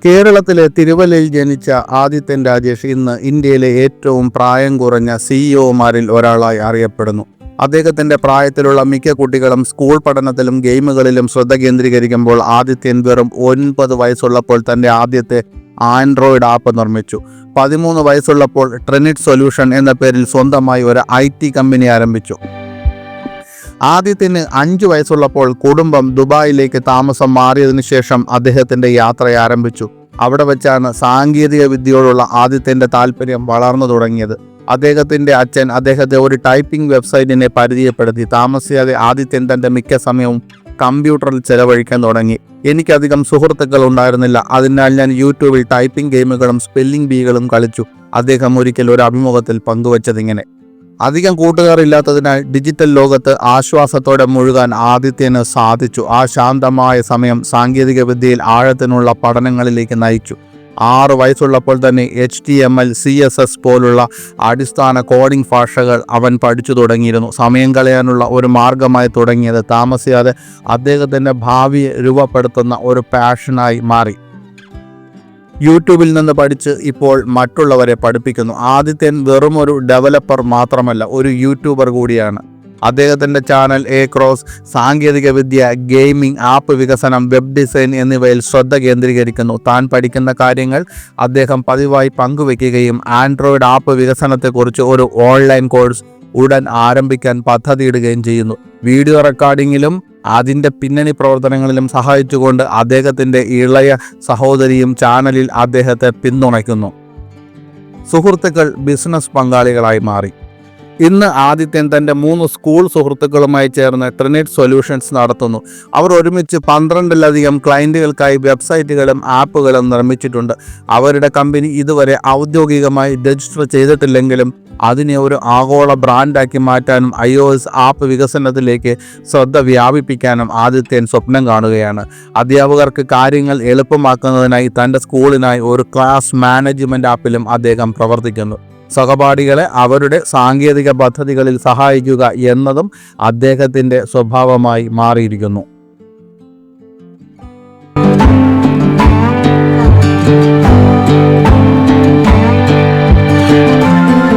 കേരളത്തിലെ തിരുവല്ലയിൽ ജനിച്ച ആദിത്യൻ രാജേഷ് ഇന്ന് ഇന്ത്യയിലെ ഏറ്റവും പ്രായം കുറഞ്ഞ സിഇഒമാരിൽ ഒരാളായി അറിയപ്പെടുന്നു. അദ്ദേഹത്തിന്റെ പ്രായത്തിലുള്ള മിക്ക കുട്ടികളും സ്കൂൾ പഠനത്തിലും ഗെയിമുകളിലും ശ്രദ്ധ കേന്ദ്രീകരിക്കുമ്പോൾ ആദിത്യൻ വെറും 9 വയസ്സുള്ളപ്പോൾ തന്റെ ആദ്യത്തെ ആൻഡ്രോയിഡ് ആപ്പ് നിർമ്മിച്ചു. 13 വയസ്സുള്ളപ്പോൾ ട്രിനിറ്റ് സൊല്യൂഷൻ എന്ന പേരിൽ സ്വന്തമായി ഒരു IT കമ്പനി ആരംഭിച്ചു. ആദിത്യന് 5 വയസ്സുള്ളപ്പോൾ കുടുംബം ദുബായിലേക്ക് താമസം മാറിയതിനു ശേഷം അദ്ദേഹത്തിന്റെ യാത്ര ആരംഭിച്ചു. അവിടെ വെച്ചാണ് സാങ്കേതിക വിദ്യയോടുള്ള ആദിത്യന്റെ താല്പര്യം വളർന്നു തുടങ്ങിയത്. അദ്ദേഹത്തിന്റെ അച്ഛൻ അദ്ദേഹത്തെ ഒരു ടൈപ്പിംഗ് വെബ്സൈറ്റിനെ പരിചയപ്പെടുത്തി. താമസിയാതെ ആദിത്യൻ തന്റെ മിക്ക സമയവും കമ്പ്യൂട്ടറിൽ ചെലവഴിക്കാൻ തുടങ്ങി. എനിക്കധികം സുഹൃത്തുക്കൾ ഉണ്ടായിരുന്നില്ല, അതിനാൽ ഞാൻ യൂട്യൂബിൽ ടൈപ്പിംഗ് ഗെയിമുകളും സ്പെല്ലിംഗ് ബീകളും കളിച്ചു. അദ്ദേഹം ഒരിക്കൽ ഒരു അഭിമുഖത്തിൽ പങ്കുവച്ചതിങ്ങനെ: അധികം കൂട്ടുകാരില്ലാത്തതിനാൽ ഡിജിറ്റൽ ലോകത്ത് ആശ്വാസത്തോടെ മുഴുകാൻ ആദിത്യന് സാധിച്ചു. ആ ശാന്തമായ സമയം സാങ്കേതിക വിദ്യയിൽ ആഴത്തിനുള്ള പഠനങ്ങളിലേക്ക് നയിച്ചു. 6 വയസ്സുള്ളപ്പോൾ തന്നെ HTML, CSS പോലുള്ള അടിസ്ഥാന കോഡിംഗ് ഭാഷകൾ അവൻ പഠിച്ചു തുടങ്ങിയിരുന്നു. സമയം കളയാനുള്ള ഒരു മാർഗമായി തുടങ്ങിയത് താമസിയാതെ അദ്ദേഹത്തിൻ്റെ ഭാവിയെ രൂപപ്പെടുത്തുന്ന ഒരു പാഷനായി മാറി. യൂട്യൂബിൽ നിന്ന് പഠിച്ച് ഇപ്പോൾ മറ്റുള്ളവരെ പഠിപ്പിക്കുന്നു. ആദിത്യൻ വെറുമൊരു ഡെവലപ്പർ മാത്രമല്ല, ഒരു യൂട്യൂബർ കൂടിയാണ്. അദ്ദേഹത്തിൻ്റെ ചാനൽ ക്രോസ് സാങ്കേതിക വിദ്യ, ഗെയിമിംഗ്, ആപ്പ് വികസനം, വെബ് ഡിസൈൻ എന്നിവയിൽ ശ്രദ്ധ കേന്ദ്രീകരിക്കുന്നു. താൻ പഠിക്കുന്ന കാര്യങ്ങൾ അദ്ദേഹം പതിവായി പങ്കുവയ്ക്കുകയും ആൻഡ്രോയിഡ് ആപ്പ് വികസനത്തെക്കുറിച്ച് ഒരു ഓൺലൈൻ കോഴ്സ് ഉടൻ ആരംഭിക്കാൻ പദ്ധതിയിടുകയും ചെയ്യുന്നു. വീഡിയോ റെക്കോർഡിങ്ങിലും അതിൻ്റെ പിന്നണി പ്രവർത്തനങ്ങളിലും സഹായിച്ചുകൊണ്ട് അദ്ദേഹത്തിൻ്റെ ഇളയ സഹോദരിയും ചാനലിൽ അദ്ദേഹത്തെ പിന്തുണയ്ക്കുന്നു. സുഹൃത്തുക്കൾ ബിസിനസ് പങ്കാളികളായി മാറി. ഇന്ന് ആദിത്യൻ തൻ്റെ 3 സ്കൂൾ സുഹൃത്തുക്കളുമായി ചേർന്ന് ട്രിനിറ്റ് സൊല്യൂഷൻസ് നടത്തുന്നു. അവർ ഒരുമിച്ച് 12ലധികം ക്ലയൻറ്റുകൾക്കായി വെബ്സൈറ്റുകളും ആപ്പുകളും നിർമ്മിച്ചിട്ടുണ്ട്. അവരുടെ കമ്പനി ഇതുവരെ ഔദ്യോഗികമായി രജിസ്റ്റർ ചെയ്തിട്ടില്ലെങ്കിലും അതിനെ ഒരു ആഗോള ബ്രാൻഡാക്കി മാറ്റാനും iOS ആപ്പ് വികസനത്തിലേക്ക് ശ്രദ്ധ വ്യാപിപ്പിക്കാനും ആദിത്യൻ സ്വപ്നം കാണുകയാണ്. അധ്യാപകർക്ക് കാര്യങ്ങൾ എളുപ്പമാക്കുന്നതിനായി തൻ്റെ സ്കൂളിനായി ഒരു ക്ലാസ് മാനേജ്മെൻറ്റ് ആപ്പിലും അദ്ദേഹം പ്രവർത്തിക്കുന്നു. സഹപാഠികളെ അവരുടെ സാങ്കേതിക പദ്ധതികളിൽ സഹായിക്കുക എന്നതും അദ്ദേഹത്തിൻ്റെ സ്വഭാവമായി മാറിയിരിക്കുന്നു.